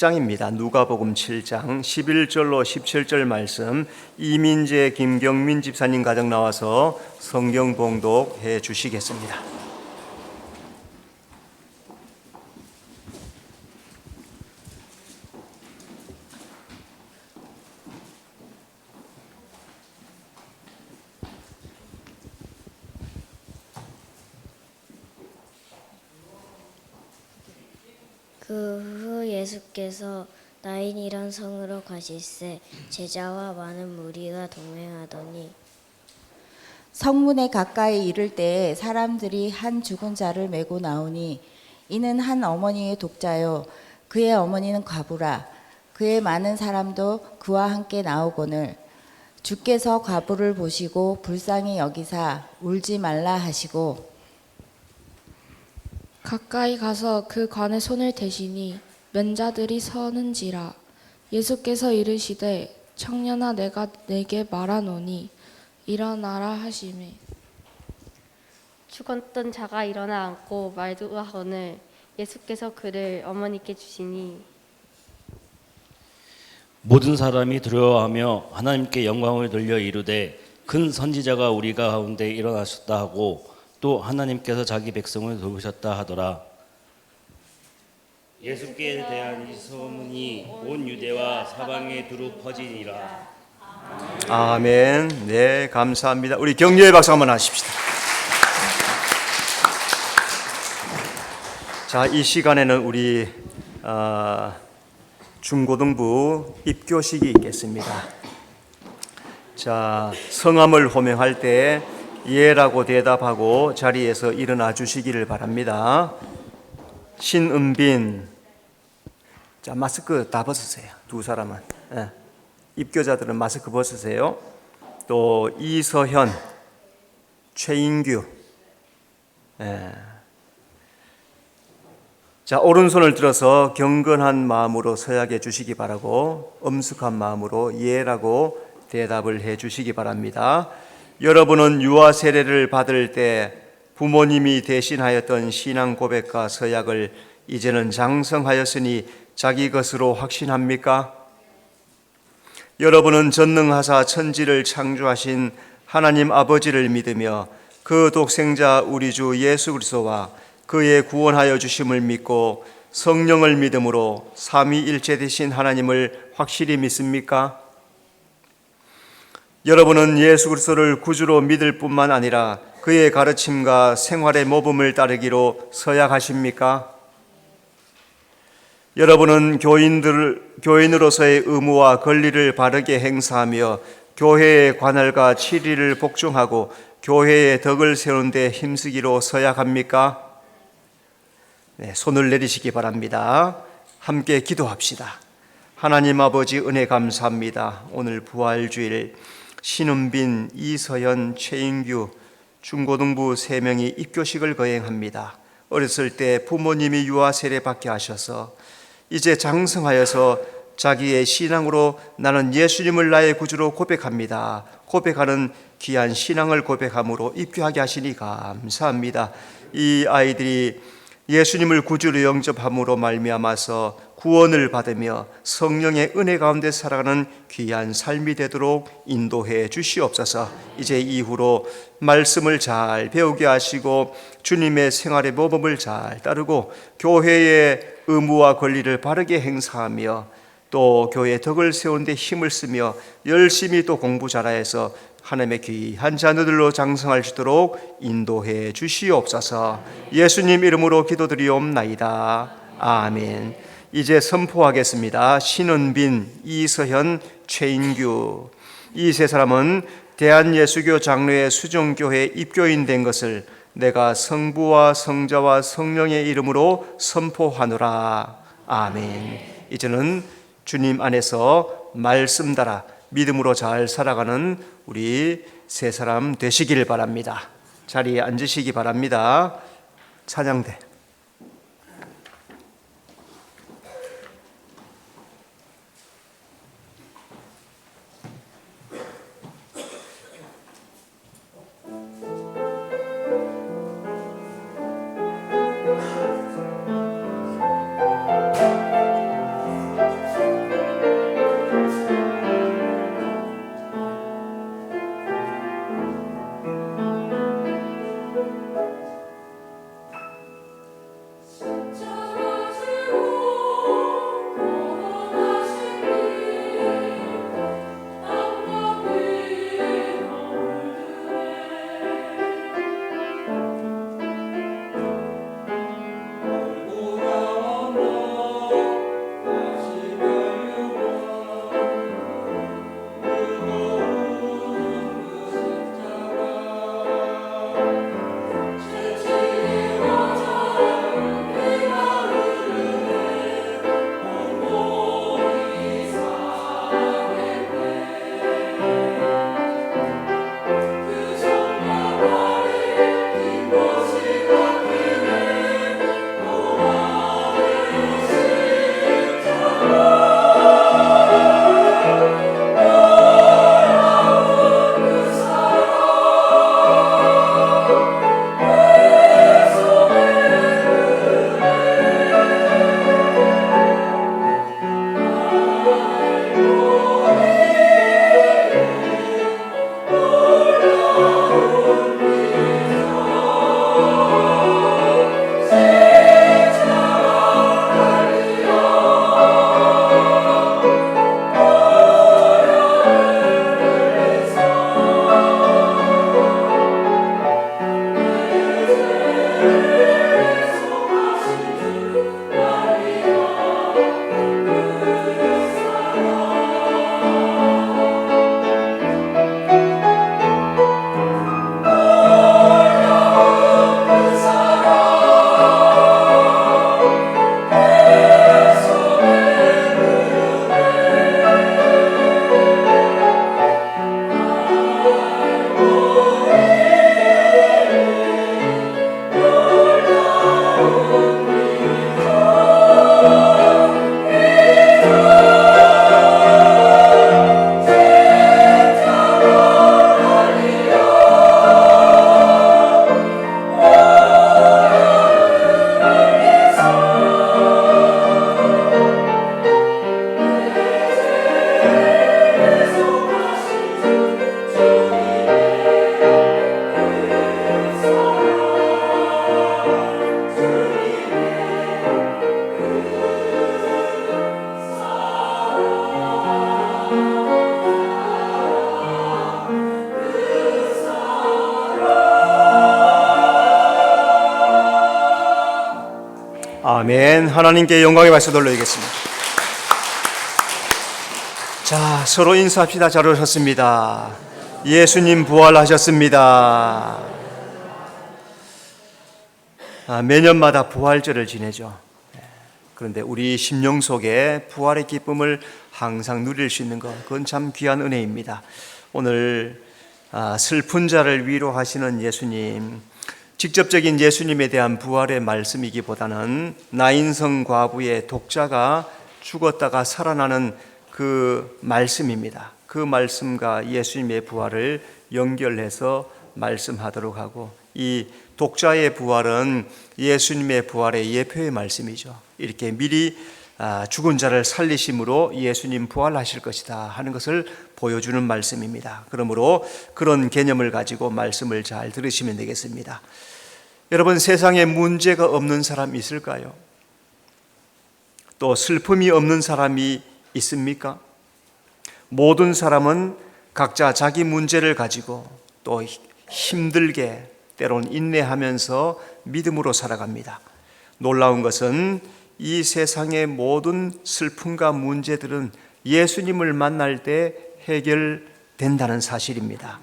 장입니다. 누가복음 7장 11절로 17절 말씀, 이민재 김경민 집사님 가정 나와서 성경 봉독해 주시겠습니다. 그 후 예수께서 나인이란 성으로 가실새 제자와 많은 무리가 동행하더니 성문에 가까이 이를 때에 사람들이 한 죽은 자를 메고 나오니 이는 한 어머니의 독자요 그의 어머니는 과부라. 그의 많은 사람도 그와 함께 나오거늘 주께서 과부를 보시고 불쌍히 여기사 울지 말라 하시고 가까이 가서 그 관에 손을 대시니 면자들이 서는지라. 예수께서 이르시되 청년아 내가 내게 말하노니 일어나라 하시매 죽었던 자가 일어나 앉고 말하거늘 예수께서 그를 어머니께 주시니 모든 사람이 두려워하며 하나님께 영광을 돌려 이르되 큰 선지자가 우리 가운데 일어나셨다 하고 또 하나님께서 자기 백성을 도우셨다 하더라. 예수께 대한 이 소문이 온 유대와 사방에 두루 퍼지니라. 아멘. 네, 감사합니다. 우리 격려의 박수 한번 하십시다. 자, 이 시간에는 우리 중고등부 입교식이 있겠습니다. 자, 성함을 호명할 때 예라고 대답하고 자리에서 일어나 주시기를 바랍니다. 신은빈, 자, 마스크 다 벗으세요. 두 사람은. 예. 입교자들은 마스크 벗으세요. 또 이서현, 최인규. 예. 자, 오른손을 들어서 경건한 마음으로 서약해 주시기 바라고 엄숙한 마음으로 예라고 대답을 해 주시기 바랍니다. 여러분은 유아 세례를 받을 때 부모님이 대신하였던 신앙 고백과 서약을 이제는 장성하였으니 자기 것으로 확신합니까? 여러분은 전능하사 천지를 창조하신 하나님 아버지를 믿으며 그 독생자 우리 주 예수 그리스도와 그의 구원하여 주심을 믿고 성령을 믿음으로 삼위일체 되신 하나님을 확실히 믿습니까? 여러분은 예수 그리스도를 구주로 믿을 뿐만 아니라 그의 가르침과 생활의 모범을 따르기로 서약하십니까? 여러분은 교인으로서의 의무와 권리를 바르게 행사하며 교회의 관할과 치리를 복종하고 교회의 덕을 세우는 데 힘쓰기로 서약합니까? 네, 손을 내리시기 바랍니다. 함께 기도합시다. 하나님 아버지 은혜 감사합니다. 오늘 부활주일 신은빈, 이서연, 최인규 중고등부 3명이 입교식을 거행합니다. 어렸을 때 부모님이 유아 세례 받게 하셔서 이제 장성하여서 자기의 신앙으로 나는 예수님을 나의 구주로 고백합니다. 고백하는 귀한 신앙을 고백함으로 입교하게 하시니 감사합니다. 이 아이들이 예수님을 구주로 영접함으로 말미암아서 구원을 받으며 성령의 은혜 가운데 살아가는 귀한 삶이 되도록 인도해 주시옵소서. 이제 이후로 말씀을 잘 배우게 하시고 주님의 생활의 모범을 잘 따르고 교회의 의무와 권리를 바르게 행사하며 또 교회의 덕을 세우는 데 힘을 쓰며 열심히 또 공부 잘하여서 하나님의 귀한 자녀들로 장성할 수 있도록 인도해 주시옵소서. 예수님 이름으로 기도드리옵나이다. 아멘. 이제 선포하겠습니다. 신은빈, 이서현, 최인규 이 세 사람은 대한예수교 장로회 수종교회 입교인 된 것을 내가 성부와 성자와 성령의 이름으로 선포하노라. 아멘. 이제는 주님 안에서 말씀 따라 믿음으로 잘 살아가는 우리 세 사람 되시길 바랍니다. 자리에 앉으시기 바랍니다. 찬양대. 아멘. 하나님께 영광의 박수 돌려드리겠습니다. 자, 서로 인사합시다. 잘 오셨습니다. 예수님 부활하셨습니다. 매년마다 부활절을 지내죠. 그런데 우리 심령 속에 부활의 기쁨을 항상 누릴 수 있는 것, 그건 참 귀한 은혜입니다. 오늘 슬픈 자를 위로하시는 예수님, 직접적인 예수님에 대한 부활의 말씀이기보다는 나인성 과부의 독자가 죽었다가 살아나는 그 말씀입니다. 그 말씀과 예수님의 부활을 연결해서 말씀하도록 하고, 이 독자의 부활은 예수님의 부활의 예표의 말씀이죠. 이렇게 미리 죽은 자를 살리심으로 예수님 부활하실 것이다 하는 것을 보여주는 말씀입니다. 그러므로 그런 개념을 가지고 말씀을 잘 들으시면 되겠습니다. 여러분, 세상에 문제가 없는 사람 있을까요? 또 슬픔이 없는 사람이 있습니까? 모든 사람은 각자 자기 문제를 가지고 또 힘들게 때론 인내하면서 믿음으로 살아갑니다. 놀라운 것은 이 세상의 모든 슬픔과 문제들은 예수님을 만날 때 해결된다는 사실입니다.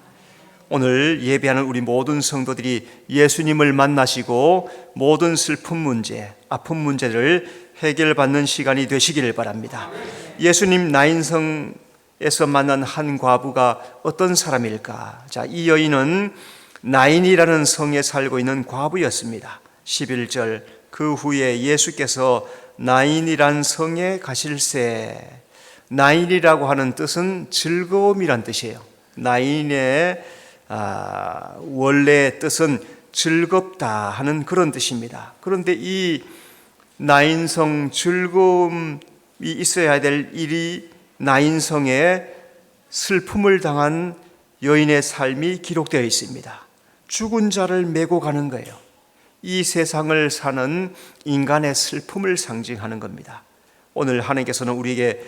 오늘 예배하는 우리 모든 성도들이 예수님을 만나시고 모든 슬픈 문제, 아픈 문제를 해결받는 시간이 되시기를 바랍니다. 예수님 나인성에서 만난 한 과부가 어떤 사람일까? 자, 이 여인은 나인이라는 성에 살고 있는 과부였습니다. 11절, 그 후에 예수께서 나인이란 성에 가실새. 나인이라고 하는 뜻은 즐거움이란 뜻이에요. 나인의 원래 뜻은 즐겁다 하는 그런 뜻입니다. 그런데 이 나인성, 즐거움이 있어야 될 일이 나인성에 슬픔을 당한 여인의 삶이 기록되어 있습니다. 죽은 자를 메고 가는 거예요. 이 세상을 사는 인간의 슬픔을 상징하는 겁니다. 오늘 하나님께서는 우리에게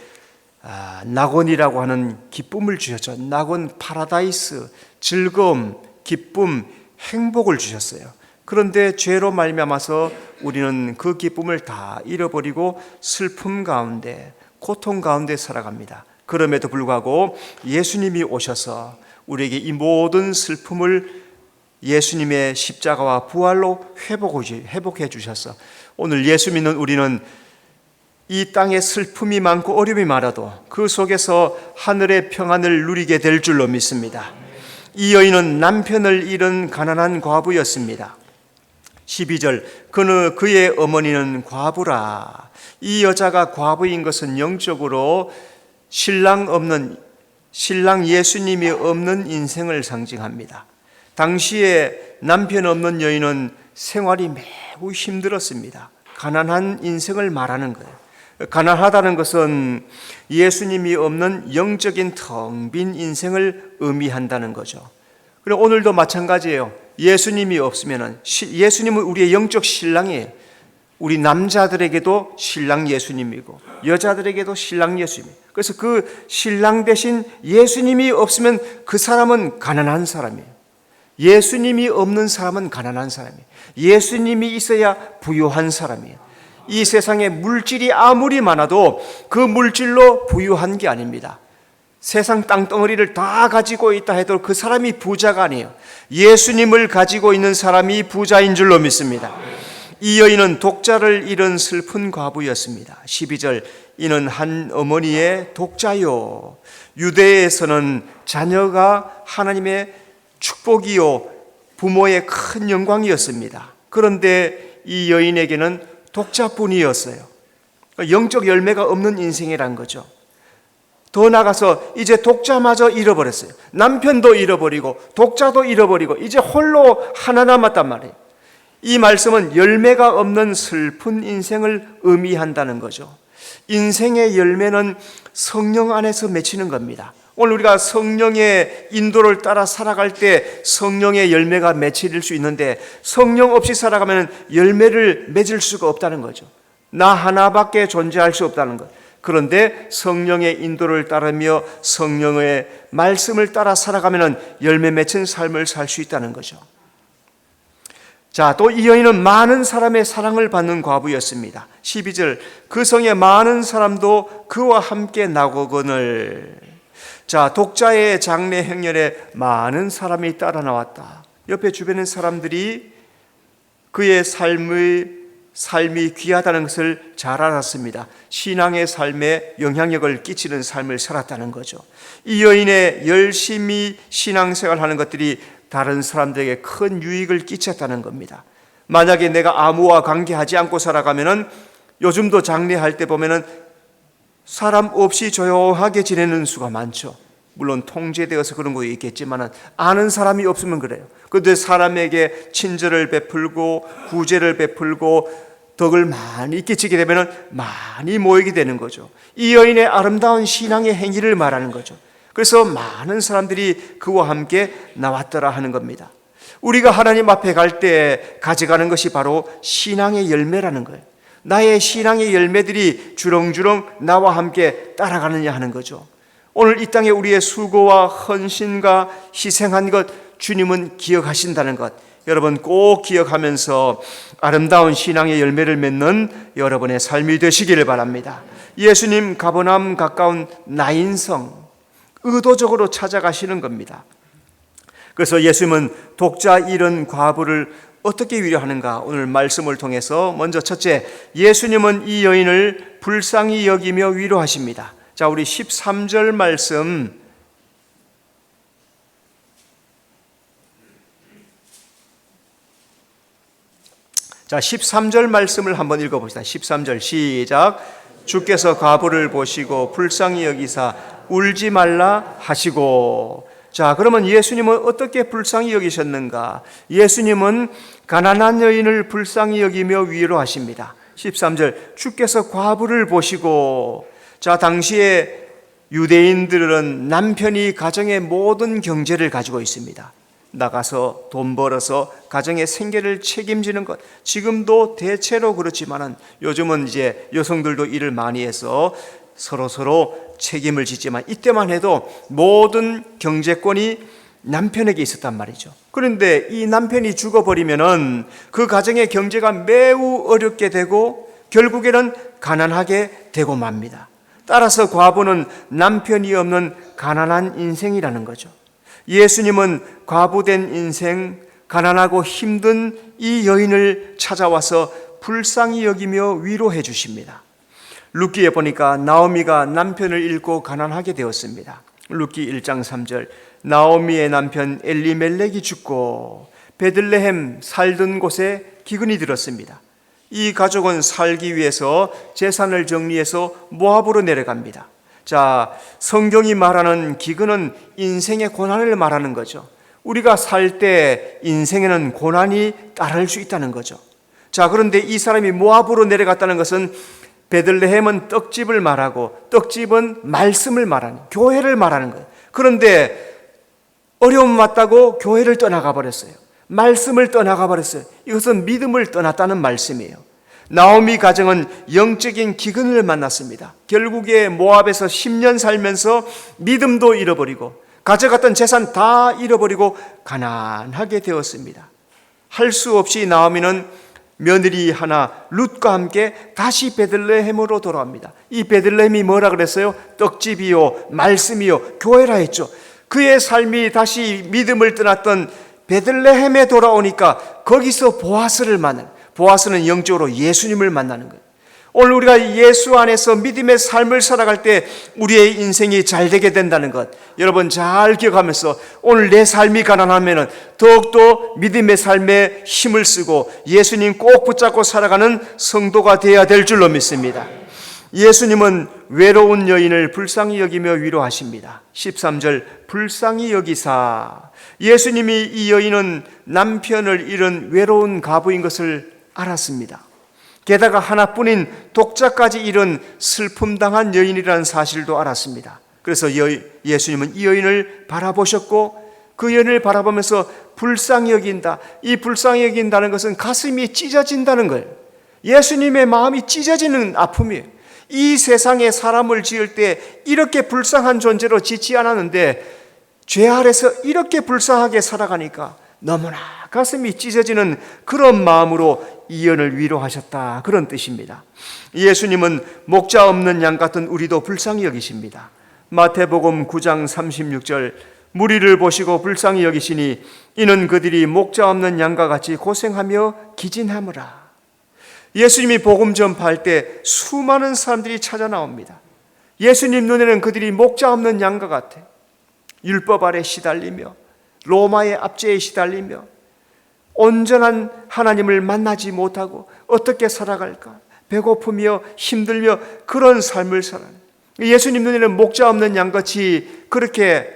낙원이라고 하는 기쁨을 주셨죠. 낙원, 파라다이스, 즐거움, 기쁨, 행복을 주셨어요. 그런데 죄로 말미암아서 우리는 그 기쁨을 다 잃어버리고 슬픔 가운데, 고통 가운데 살아갑니다. 그럼에도 불구하고 예수님이 오셔서 우리에게 이 모든 슬픔을 예수님의 십자가와 부활로 회복해 주셔서 오늘 예수 믿는 우리는 이 땅에 슬픔이 많고 어려움이 많아도 그 속에서 하늘의 평안을 누리게 될 줄로 믿습니다. 이 여인은 남편을 잃은 가난한 과부였습니다. 12절, 그의 어머니는 과부라. 이 여자가 과부인 것은 영적으로 신랑 예수님이 없는 인생을 상징합니다. 당시에 남편 없는 여인은 생활이 매우 힘들었습니다. 가난한 인생을 말하는 거예요. 가난하다는 것은 예수님이 없는 영적인 텅 빈 인생을 의미한다는 거죠. 그리고 오늘도 마찬가지예요. 예수님이 없으면, 예수님은 우리의 영적 신랑이에요. 우리 남자들에게도 신랑 예수님이고 여자들에게도 신랑 예수님. 그래서 그 신랑 대신 예수님이 없으면 그 사람은 가난한 사람이에요. 예수님이 없는 사람은 가난한 사람이에요. 예수님이 있어야 부유한 사람이에요. 이 세상에 물질이 아무리 많아도 그 물질로 부유한 게 아닙니다. 세상 땅덩어리를 다 가지고 있다 해도 그 사람이 부자가 아니에요. 예수님을 가지고 있는 사람이 부자인 줄로 믿습니다. 이 여인은 독자를 잃은 슬픈 과부였습니다. 12절, 이는 한 어머니의 독자요. 유대에서는 자녀가 하나님의 축복이요 부모의 큰 영광이었습니다. 그런데 이 여인에게는 독자뿐이었어요. 영적 열매가 없는 인생이란 거죠. 더 나아가서 이제 독자마저 잃어버렸어요. 남편도 잃어버리고 독자도 잃어버리고 이제 홀로 하나 남았단 말이에요. 이 말씀은 열매가 없는 슬픈 인생을 의미한다는 거죠. 인생의 열매는 성령 안에서 맺히는 겁니다. 오늘 우리가 성령의 인도를 따라 살아갈 때 성령의 열매가 맺힐 수 있는데 성령 없이 살아가면 열매를 맺을 수가 없다는 거죠. 나 하나밖에 존재할 수 없다는 것. 그런데 성령의 인도를 따르며 성령의 말씀을 따라 살아가면 열매 맺힌 삶을 살 수 있다는 거죠. 자, 또 이 여인은 많은 사람의 사랑을 받는 과부였습니다. 12절, 그 성에 많은 사람도 그와 함께 나거거늘. 자, 독자의 장례 행렬에 많은 사람이 따라 나왔다. 옆에 주변의 사람들이 그의 삶이 귀하다는 것을 잘 알았습니다. 신앙의 삶에 영향력을 끼치는 삶을 살았다는 거죠. 이 여인의 열심히 신앙생활하는 것들이 다른 사람들에게 큰 유익을 끼쳤다는 겁니다. 만약에 내가 아무와 관계하지 않고 살아가면은 요즘도 장례할 때 보면은 사람 없이 조용하게 지내는 수가 많죠. 물론 통제되어서 그런 것도 있겠지만 아는 사람이 없으면 그래요. 그런데 사람에게 친절을 베풀고 구제를 베풀고 덕을 많이 끼치게 되면 많이 모이게 되는 거죠. 이 여인의 아름다운 신앙의 행위를 말하는 거죠. 그래서 많은 사람들이 그와 함께 나왔더라 하는 겁니다. 우리가 하나님 앞에 갈 때 가져가는 것이 바로 신앙의 열매라는 거예요. 나의 신앙의 열매들이 주렁주렁 나와 함께 따라가느냐 하는 거죠. 오늘 이 땅에 우리의 수고와 헌신과 희생한 것 주님은 기억하신다는 것, 여러분 꼭 기억하면서 아름다운 신앙의 열매를 맺는 여러분의 삶이 되시기를 바랍니다. 예수님 가버나움 가까운 나인성 의도적으로 찾아가시는 겁니다. 그래서 예수님은 독자 잃은 과부를 어떻게 위로하는가 오늘 말씀을 통해서 먼저 첫째, 예수님은 이 여인을 불쌍히 여기며 위로하십니다. 자, 우리 13절 말씀 자, 13절 말씀을 한번 읽어봅시다. 13절 시작. 주께서 과부를 보시고 불쌍히 여기사 울지 말라 하시고. 자, 그러면 예수님은 어떻게 불쌍히 여기셨는가? 예수님은 가난한 여인을 불쌍히 여기며 위로하십니다. 13절 주께서 과부를 보시고. 자, 당시에 유대인들은 남편이 가정의 모든 경제를 가지고 있습니다. 나가서 돈 벌어서 가정의 생계를 책임지는 것, 지금도 대체로 그렇지만은 요즘은 이제 여성들도 일을 많이 해서 서로 책임을 지지만 이때만 해도 모든 경제권이 남편에게 있었단 말이죠. 그런데 이 남편이 죽어버리면은 그 가정의 경제가 매우 어렵게 되고 결국에는 가난하게 되고 맙니다. 따라서 과부는 남편이 없는 가난한 인생이라는 거죠. 예수님은 과부된 인생, 가난하고 힘든 이 여인을 찾아와서 불쌍히 여기며 위로해 주십니다. 룻기에 보니까 나오미가 남편을 잃고 가난하게 되었습니다. 룻기 1장 3절 나오미의 남편 엘리멜렉이 죽고 베들레헴 살던 곳에 기근이 들었습니다. 이 가족은 살기 위해서 재산을 정리해서 모압으로 내려갑니다. 자, 성경이 말하는 기근은 인생의 고난을 말하는 거죠. 우리가 살 때 인생에는 고난이 따를 수 있다는 거죠. 자, 그런데 이 사람이 모압으로 내려갔다는 것은 베들레헴은 떡집을 말하고 떡집은 말씀을 말하는, 교회를 말하는 거예요. 그런데 어려움 왔다고 교회를 떠나가 버렸어요. 말씀을 떠나가 버렸어요. 이것은 믿음을 떠났다는 말씀이에요. 나오미 가정은 영적인 기근을 만났습니다. 결국에 모압에서 10년 살면서 믿음도 잃어버리고 가져갔던 재산 다 잃어버리고 가난하게 되었습니다. 할 수 없이 나오미는 며느리 하나 룻과 함께 다시 베들레헴으로 돌아옵니다. 이 베들레헴이 뭐라 그랬어요? 떡집이요, 말씀이요, 교회라 했죠. 그의 삶이 다시 믿음을 떠났던 베들레헴에 돌아오니까 거기서 보아스를 만나는, 보아스는 영적으로 예수님을 만나는 거예요. 오늘 우리가 예수 안에서 믿음의 삶을 살아갈 때 우리의 인생이 잘 되게 된다는 것 여러분 잘 기억하면서 오늘 내 삶이 가난하면 더욱더 믿음의 삶에 힘을 쓰고 예수님 꼭 붙잡고 살아가는 성도가 되어야 될 줄로 믿습니다. 예수님은 외로운 여인을 불쌍히 여기며 위로하십니다. 13절 불쌍히 여기사. 예수님이 이 여인은 남편을 잃은 외로운 과부인 것을 알았습니다. 게다가 하나뿐인 독자까지 잃은 슬픔당한 여인이라는 사실도 알았습니다. 그래서 예수님은 이 여인을 바라보셨고 그 여인을 바라보면서 불쌍히 여긴다. 이 불쌍히 여긴다는 것은 가슴이 찢어진다는 거예요. 예수님의 마음이 찢어지는 아픔이에요. 이 세상에 사람을 지을 때 이렇게 불쌍한 존재로 짓지 않았는데 죄 아래서 이렇게 불쌍하게 살아가니까 너무나 가슴이 찢어지는 그런 마음으로 이언을 위로하셨다, 그런 뜻입니다. 예수님은 목자 없는 양 같은 우리도 불쌍히 여기십니다. 마태복음 9장 36절, 무리를 보시고 불쌍히 여기시니 이는 그들이 목자 없는 양과 같이 고생하며 기진하므라. 예수님이 복음 전파할 때 수많은 사람들이 찾아 나옵니다. 예수님 눈에는 그들이 목자 없는 양과 같아 율법 아래 시달리며 로마의 압제에 시달리며 온전한 하나님을 만나지 못하고 어떻게 살아갈까, 배고프며 힘들며 그런 삶을 살아요. 예수님 눈에는 목자 없는 양같이 그렇게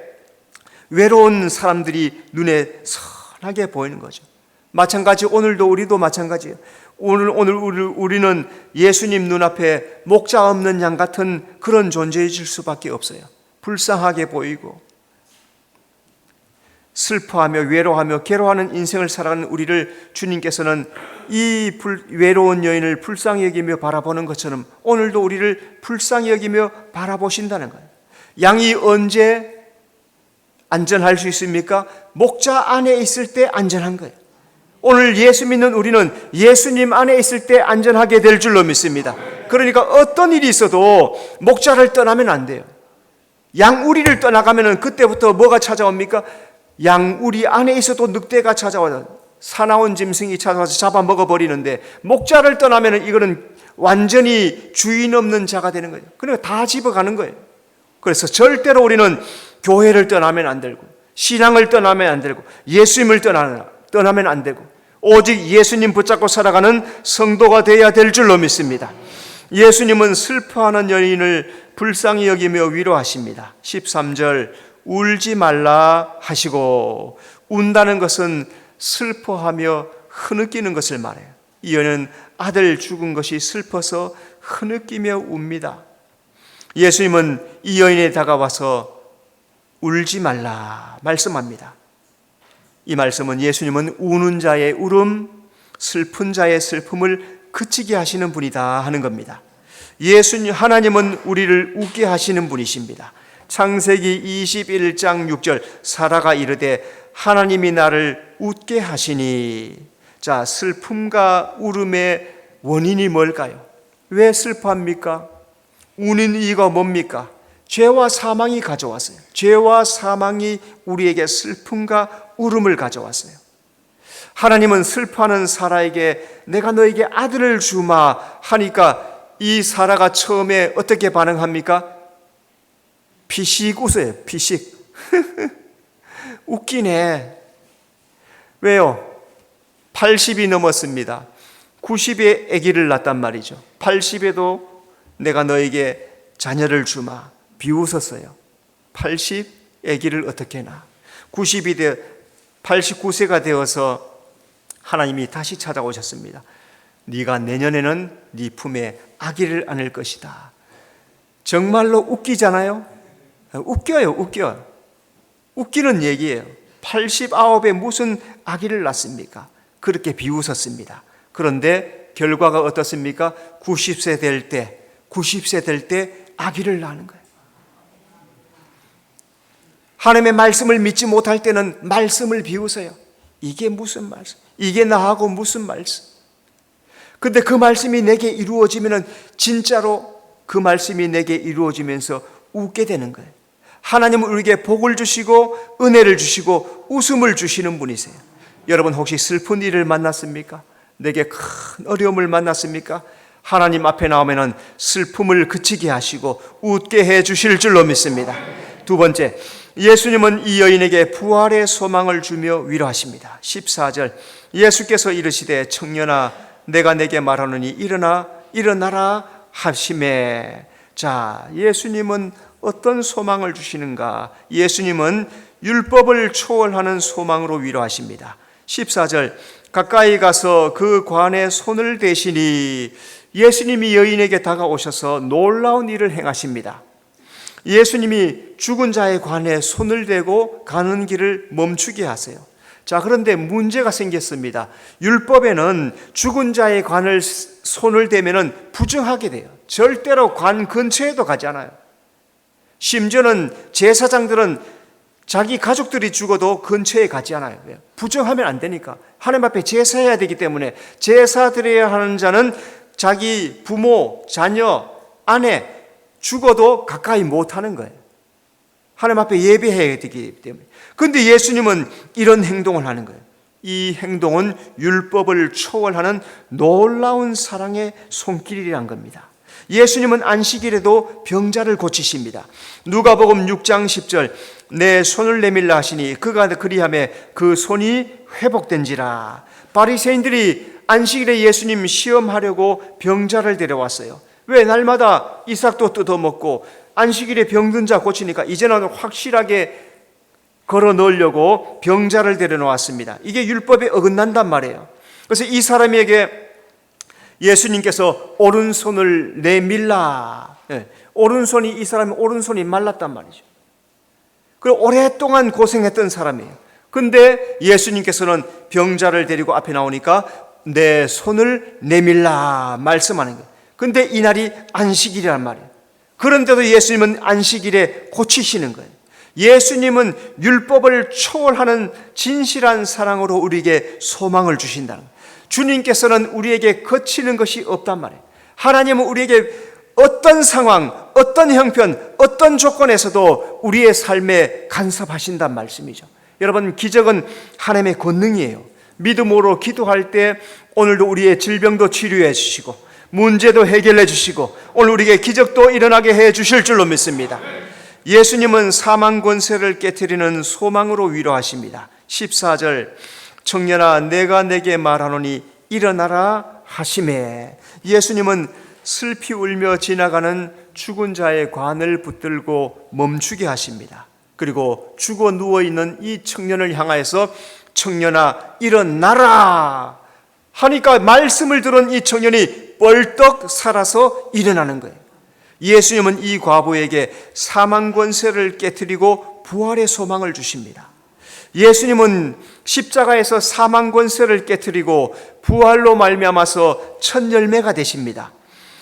외로운 사람들이 눈에 선하게 보이는 거죠. 마찬가지 오늘도 우리도 마찬가지예요. 오늘 우리는 예수님 눈앞에 목자 없는 양 같은 그런 존재이실 수밖에 없어요. 불쌍하게 보이고 슬퍼하며 외로워하며 괴로워하는 인생을 살아가는 우리를 주님께서는 이 외로운 여인을 불쌍히 여기며 바라보는 것처럼 오늘도 우리를 불쌍히 여기며 바라보신다는 거예요. 양이 언제 안전할 수 있습니까? 목자 안에 있을 때 안전한 거예요. 오늘 예수 믿는 우리는 예수님 안에 있을 때 안전하게 될 줄로 믿습니다. 그러니까 어떤 일이 있어도 목자를 떠나면 안 돼요. 양우리를 떠나가면 그때부터 뭐가 찾아옵니까? 양우리 안에 있어도 늑대가 찾아와서 사나운 짐승이 찾아와서 잡아먹어버리는데, 목자를 떠나면 이거는 완전히 주인 없는 자가 되는 거예요. 그러니까 다 집어가는 거예요. 그래서 절대로 우리는 교회를 떠나면 안 되고, 신앙을 떠나면 안 되고, 예수님을 떠나면 안 되고, 오직 예수님 붙잡고 살아가는 성도가 되어야 될 줄로 믿습니다. 예수님은 슬퍼하는 여인을 불쌍히 여기며 위로하십니다. 13절, 울지 말라 하시고, 운다는 것은 슬퍼하며 흐느끼는 것을 말해요. 이 여인은 아들 죽은 것이 슬퍼서 흐느끼며 웁니다. 예수님은 이 여인에 다가와서 울지 말라 말씀합니다. 이 말씀은 예수님은 우는 자의 울음, 슬픈 자의 슬픔을 그치게 하시는 분이다 하는 겁니다. 하나님은 우리를 웃게 하시는 분이십니다. 창세기 21장 6절, 사라가 이르되 하나님이 나를 웃게 하시니. 자, 슬픔과 울음의 원인이 뭘까요? 왜 슬퍼합니까? 우는 이유가 뭡니까? 죄와 사망이 가져왔어요. 죄와 사망이 우리에게 슬픔과 울음을 가져왔어요. 하나님은 슬퍼하는 사라에게 내가 너에게 아들을 주마 하니까 이 사라가 처음에 어떻게 반응합니까? 피식 웃어요. 피식. 웃기네. 왜요? 80이 넘었습니다. 90에 아기를 낳았단 말이죠. 80에도 내가 너에게 자녀를 주마. 비웃었어요. 80 아기를 어떻게 낳아? 89세가 되어서 하나님이 다시 찾아오셨습니다. 네가 내년에는 네 품에 아기를 안을 것이다. 정말로 웃기잖아요. 웃겨요. 웃겨. 웃기는 얘기예요. 89에 무슨 아기를 낳습니까? 그렇게 비웃었습니다. 그런데 결과가 어떻습니까? 90세 될 때 아기를 낳는 거예요. 하나님의 말씀을 믿지 못할 때는 말씀을 비웃어요. 이게 무슨 말씀? 이게 나하고 무슨 말씀? 근데 그 말씀이 내게 이루어지면 진짜로 그 말씀이 내게 이루어지면서 웃게 되는 거예요. 하나님은 우리에게 복을 주시고 은혜를 주시고 웃음을 주시는 분이세요. 여러분 혹시 슬픈 일을 만났습니까? 내게 큰 어려움을 만났습니까? 하나님 앞에 나오면 슬픔을 그치게 하시고 웃게 해 주실 줄로 믿습니다. 두 번째, 예수님은 이 여인에게 부활의 소망을 주며 위로하십니다. 14절, 예수께서 이르시되 청년아 내가 내게 말하노니 일어나라 하시매. 자, 예수님은 어떤 소망을 주시는가? 예수님은 율법을 초월하는 소망으로 위로하십니다. 14절, 가까이 가서 그 관에 손을 대시니. 예수님이 여인에게 다가오셔서 놀라운 일을 행하십니다. 예수님이 죽은 자의 관에 손을 대고 가는 길을 멈추게 하세요. 자, 그런데 문제가 생겼습니다. 율법에는 죽은 자의 관을 손을 대면은 부정하게 돼요. 절대로 관 근처에도 가지 않아요. 심지어는 제사장들은 자기 가족들이 죽어도 근처에 가지 않아요. 왜요? 부정하면 안 되니까. 하나님 앞에 제사해야 되기 때문에 제사 드려야 하는 자는 자기 부모, 자녀, 아내 죽어도 가까이 못하는 거예요. 하나님 앞에 예배해야 되기 때문에. 그런데 예수님은 이런 행동을 하는 거예요. 이 행동은 율법을 초월하는 놀라운 사랑의 손길이란 겁니다. 예수님은 안식일에도 병자를 고치십니다. 누가복음 6장 10절 내 손을 내밀라 하시니 그가 그리하매 그 손이 회복된지라. 바리새인들이 안식일에 예수님 시험하려고 병자를 데려왔어요. 왜? 날마다 이삭도 뜯어먹고 안식일에 병든 자 고치니까 이제는 확실하게 걸어 넣으려고 병자를 데려놓았습니다. 이게 율법에 어긋난단 말이에요. 그래서 이 사람에게 예수님께서 오른손을 내밀라. 오른손이, 이 사람의 오른손이 말랐단 말이죠. 그리고 오랫동안 고생했던 사람이에요. 근데 예수님께서는 병자를 데리고 앞에 나오니까 내 손을 내밀라 말씀하는 거예요. 근데 이날이 안식일이란 말이에요. 그런데도 예수님은 안식일에 고치시는 거예요. 예수님은 율법을 초월하는 진실한 사랑으로 우리에게 소망을 주신다는 거예요. 주님께서는 우리에게 거치는 것이 없단 말이에요. 하나님은 우리에게 어떤 상황, 어떤 형편, 어떤 조건에서도 우리의 삶에 간섭하신단 말씀이죠. 여러분, 기적은 하나님의 권능이에요. 믿음으로 기도할 때 오늘도 우리의 질병도 치료해 주시고 문제도 해결해 주시고 오늘 우리에게 기적도 일어나게 해 주실 줄로 믿습니다. 예수님은 사망 권세를 깨트리는 소망으로 위로하십니다. 14절 청년아 내가 내게 말하노니 일어나라 하시매. 예수님은 슬피 울며 지나가는 죽은 자의 관을 붙들고 멈추게 하십니다. 그리고 죽어 누워있는 이 청년을 향하여서 청년아 일어나라 하니까 말씀을 들은 이 청년이 벌떡 살아서 일어나는 거예요. 예수님은 이 과부에게 사망 권세를 깨트리고 부활의 소망을 주십니다. 예수님은 십자가에서 사망 권세를 깨트리고 부활로 말미암아서 첫 열매가 되십니다.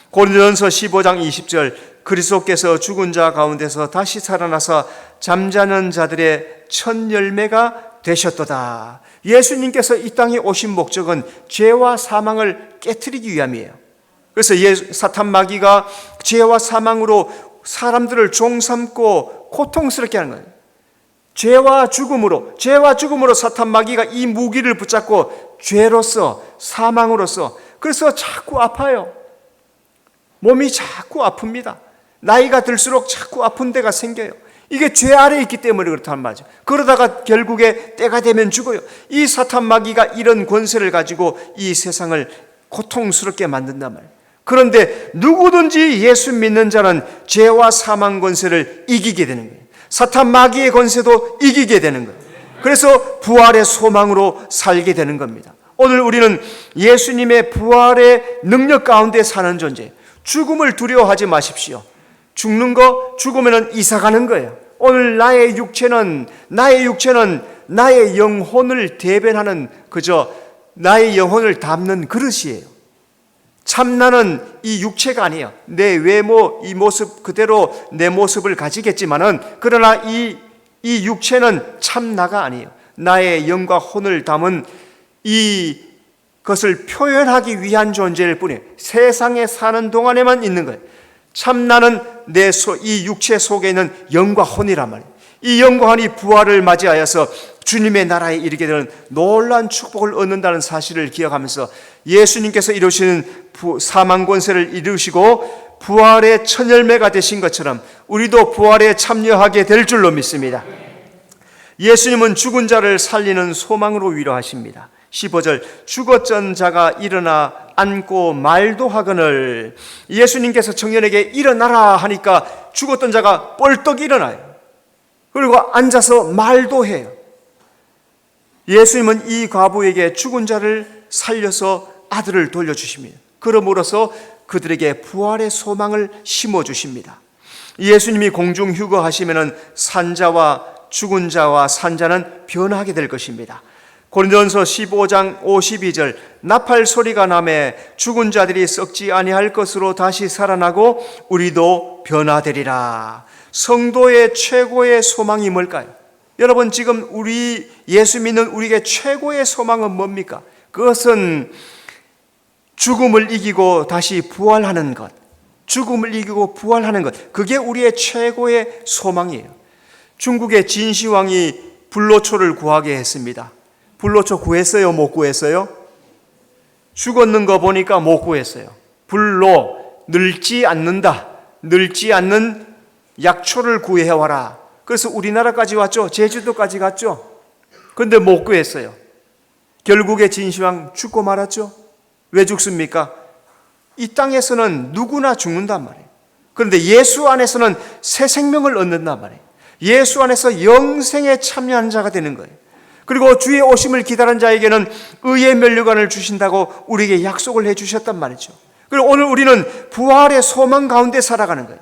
고린도전서 15장 20절 그리스도께서 죽은 자 가운데서 다시 살아나서 잠자는 자들의 첫 열매가 되셨도다. 예수님께서 이 땅에 오신 목적은 죄와 사망을 깨트리기 위함이에요. 그래서 사탄 마귀가 죄와 사망으로 사람들을 종삼고 고통스럽게 하는 거예요. 죄와 죽음으로 사탄 마귀가 이 무기를 붙잡고 죄로서 사망으로서 그래서 자꾸 아파요. 몸이 자꾸 아픕니다. 나이가 들수록 자꾸 아픈 데가 생겨요. 이게 죄 아래에 있기 때문에 그렇단 말이죠. 그러다가 결국에 때가 되면 죽어요. 이 사탄 마귀가 이런 권세를 가지고 이 세상을 고통스럽게 만든단 말이에요. 그런데 누구든지 예수 믿는 자는 죄와 사망 권세를 이기게 되는 거예요. 사탄 마귀의 권세도 이기게 되는 거예요. 그래서 부활의 소망으로 살게 되는 겁니다. 오늘 우리는 예수님의 부활의 능력 가운데 사는 존재, 죽음을 두려워하지 마십시오. 죽는 거, 죽으면 이사 가는 거예요. 오늘 나의 육체는 나의 영혼을 대변하는 그저 나의 영혼을 담는 그릇이에요. 참나는 이 육체가 아니에요. 내 외모, 이 모습 그대로 내 모습을 가지겠지만은 그러나 이 육체는 참나가 아니에요. 나의 영과 혼을 담은 이것을 표현하기 위한 존재일 뿐이에요. 세상에 사는 동안에만 있는 거예요. 참나는 이 육체 속에 있는 영과 혼이란 말이에요. 이 영과 혼이 부활을 맞이하여서 주님의 나라에 이르게 되는 놀라운 축복을 얻는다는 사실을 기억하면서 예수님께서 이루시는 사망 권세를 이루시고 부활의 첫 열매가 되신 것처럼 우리도 부활에 참여하게 될 줄로 믿습니다. 예수님은 죽은 자를 살리는 소망으로 위로하십니다. 15절 죽었던 자가 일어나 앉고 말도 하거늘. 예수님께서 청년에게 일어나라 하니까 죽었던 자가 벌떡 일어나요. 그리고 앉아서 말도 해요. 예수님은 이 과부에게 죽은 자를 살려서 아들을 돌려주십니다. 그러므로서 그들에게 부활의 소망을 심어주십니다. 예수님이 공중 휴거하시면 산자와 죽은 자와 산자는 변하게 될 것입니다. 고린도전서 15장 52절 나팔 소리가 나매 죽은 자들이 썩지 아니할 것으로 다시 살아나고 우리도 변화되리라. 성도의 최고의 소망이 뭘까요? 여러분, 지금 우리 예수 믿는 우리에게 최고의 소망은 뭡니까? 그것은 죽음을 이기고 다시 부활하는 것. 죽음을 이기고 부활하는 것. 그게 우리의 최고의 소망이에요. 중국의 진시황이 불로초를 구하게 했습니다. 불로초 구했어요? 못 구했어요? 죽었는 거 보니까 못 구했어요. 불로, 늙지 않는다. 늙지 않는 약초를 구해와라. 그래서 우리나라까지 왔죠. 제주도까지 갔죠. 그런데 못 구했어요. 결국에 진시황 죽고 말았죠. 왜 죽습니까? 이 땅에서는 누구나 죽는단 말이에요. 그런데 예수 안에서는 새 생명을 얻는단 말이에요. 예수 안에서 영생에 참여하는 자가 되는 거예요. 그리고 주의 오심을 기다리는 자에게는 의의 면류관을 주신다고 우리에게 약속을 해주셨단 말이죠. 그리고 오늘 우리는 부활의 소망 가운데 살아가는 거예요.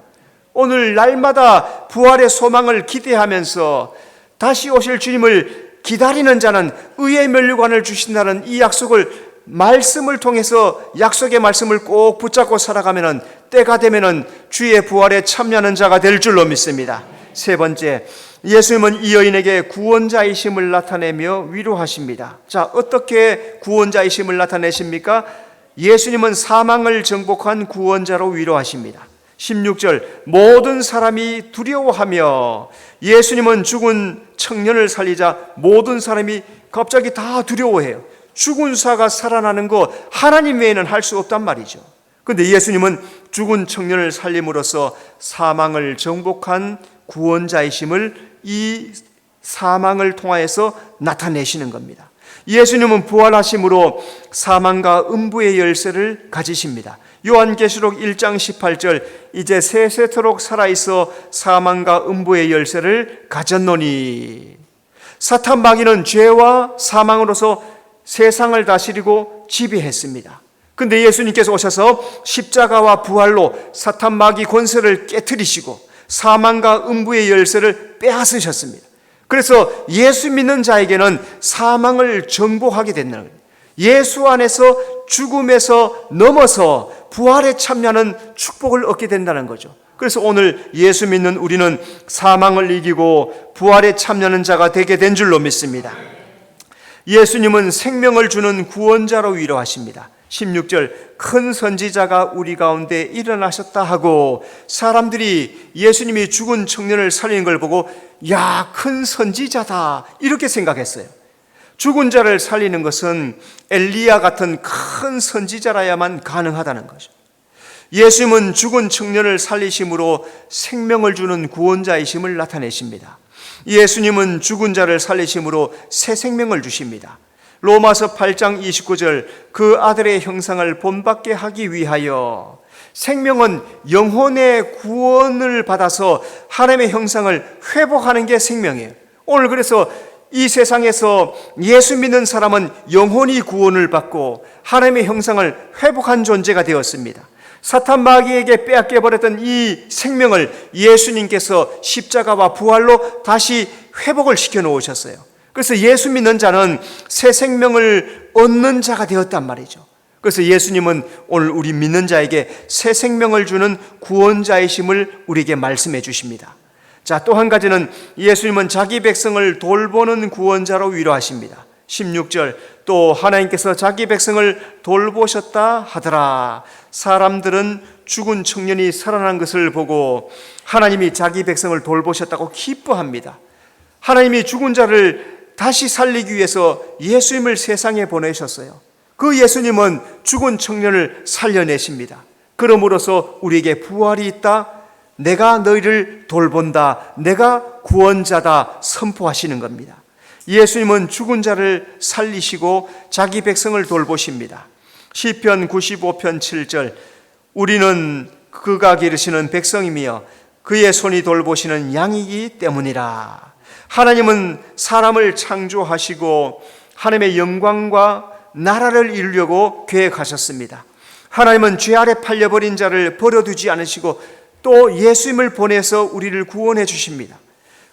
오늘 날마다 부활의 소망을 기대하면서 다시 오실 주님을 기다리는 자는 의의 면류관을 주신다는 이 약속을 말씀을 통해서 약속의 말씀을 꼭 붙잡고 살아가면은 때가 되면은 주의 부활에 참여하는 자가 될 줄로 믿습니다. 세 번째, 예수님은 이 여인에게 구원자이심을 나타내며 위로하십니다. 자, 어떻게 구원자이심을 나타내십니까? 예수님은 사망을 정복한 구원자로 위로하십니다. 16절, 모든 사람이 두려워하며, 예수님은 죽은 청년을 살리자 모든 사람이 갑자기 다 두려워해요. 죽은 사가 살아나는 거 하나님 외에는 할 수 없단 말이죠. 그런데 예수님은 죽은 청년을 살림으로써 사망을 정복한 구원자이심을 이 사망을 통하여서 나타내시는 겁니다. 예수님은 부활하심으로 사망과 음부의 열쇠를 가지십니다. 요한계시록 1장 18절, 이제 세세토록 살아있어 사망과 음부의 열쇠를 가졌노니. 사탄 마귀는 죄와 사망으로서 세상을 다스리고 지배했습니다. 근데 예수님께서 오셔서 십자가와 부활로 사탄 마귀 권세를 깨트리시고 사망과 음부의 열쇠를 빼앗으셨습니다. 그래서 예수 믿는 자에게는 사망을 정복하게 된다는 거예요. 예수 안에서 죽음에서 넘어서 부활에 참여하는 축복을 얻게 된다는 거죠. 그래서 오늘 예수 믿는 우리는 사망을 이기고 부활에 참여하는 자가 되게 된 줄로 믿습니다. 예수님은 생명을 주는 구원자로 위로하십니다. 16절, 큰 선지자가 우리 가운데 일어나셨다 하고, 사람들이 예수님이 죽은 청년을 살리는 걸 보고 야, 큰 선지자다 이렇게 생각했어요. 죽은 자를 살리는 것은 엘리야 같은 큰 선지자라야만 가능하다는 거죠. 예수님은 죽은 청년을 살리심으로 생명을 주는 구원자이심을 나타내십니다. 예수님은 죽은 자를 살리심으로 새 생명을 주십니다. 로마서 8장 29절, 그 아들의 형상을 본받게 하기 위하여. 생명은 영혼의 구원을 받아서 하나님의 형상을 회복하는 게 생명이에요. 오늘 그래서 이 세상에서 예수 믿는 사람은 영혼이 구원을 받고 하나님의 형상을 회복한 존재가 되었습니다. 사탄 마귀에게 빼앗겨 버렸던 이 생명을 예수님께서 십자가와 부활로 다시 회복을 시켜 놓으셨어요. 그래서 예수 믿는 자는 새 생명을 얻는 자가 되었단 말이죠. 그래서 예수님은 오늘 우리 믿는 자에게 새 생명을 주는 구원자이심을 우리에게 말씀해 주십니다. 자, 또 한 가지는 예수님은 자기 백성을 돌보는 구원자로 위로하십니다. 16절, 또 하나님께서 자기 백성을 돌보셨다 하더라. 사람들은 죽은 청년이 살아난 것을 보고 하나님이 자기 백성을 돌보셨다고 기뻐합니다. 하나님이 죽은 자를 다시 살리기 위해서 예수님을 세상에 보내셨어요. 그 예수님은 죽은 청년을 살려내십니다. 그러므로서 우리에게 부활이 있다, 내가 너희를 돌본다, 내가 구원자다 선포하시는 겁니다. 예수님은 죽은 자를 살리시고 자기 백성을 돌보십니다. 시편 95편 7절, 우리는 그가 기르시는 백성이며 그의 손이 돌보시는 양이기 때문이라. 하나님은 사람을 창조하시고 하나님의 영광과 나라를 이루려고 계획하셨습니다. 하나님은 죄 아래 팔려버린 자를 버려두지 않으시고 또 예수님을 보내서 우리를 구원해 주십니다.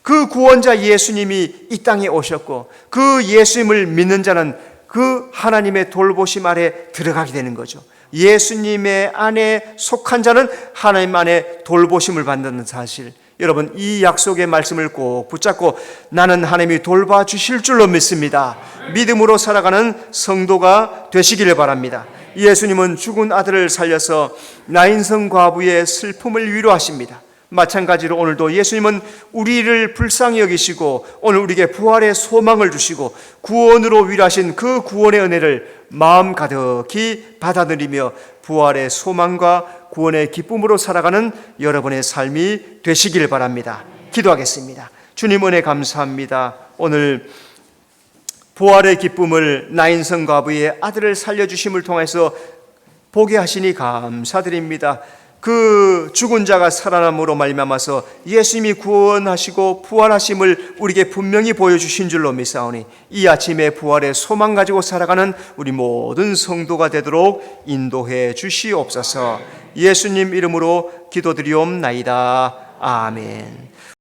그 구원자 예수님이 이 땅에 오셨고 그 예수님을 믿는 자는 그 하나님의 돌보심 아래 들어가게 되는 거죠. 예수님의 안에 속한 자는 하나님 안에 돌보심을 받는 사실, 여러분, 이 약속의 말씀을 꼭 붙잡고 나는 하나님이 돌봐주실 줄로 믿습니다. 믿음으로 살아가는 성도가 되시기를 바랍니다. 예수님은 죽은 아들을 살려서 나인성 과부의 슬픔을 위로하십니다. 마찬가지로 오늘도 예수님은 우리를 불쌍히 여기시고 오늘 우리에게 부활의 소망을 주시고 구원으로 위로하신 그 구원의 은혜를 마음 가득히 받아들이며 부활의 소망과 구원의 기쁨으로 살아가는 여러분의 삶이 되시길 바랍니다. 기도하겠습니다. 주님, 은혜 감사합니다. 오늘 부활의 기쁨을 나인성 과부의 아들을 살려주심을 통해서 보게 하시니 감사드립니다. 그 죽은 자가 살아남으로 말미암아서 예수님이 구원하시고 부활하심을 우리에게 분명히 보여주신 줄로 믿사오니 이 아침에 부활의 소망 가지고 살아가는 우리 모든 성도가 되도록 인도해 주시옵소서. 예수님 이름으로 기도드리옵나이다. 아멘.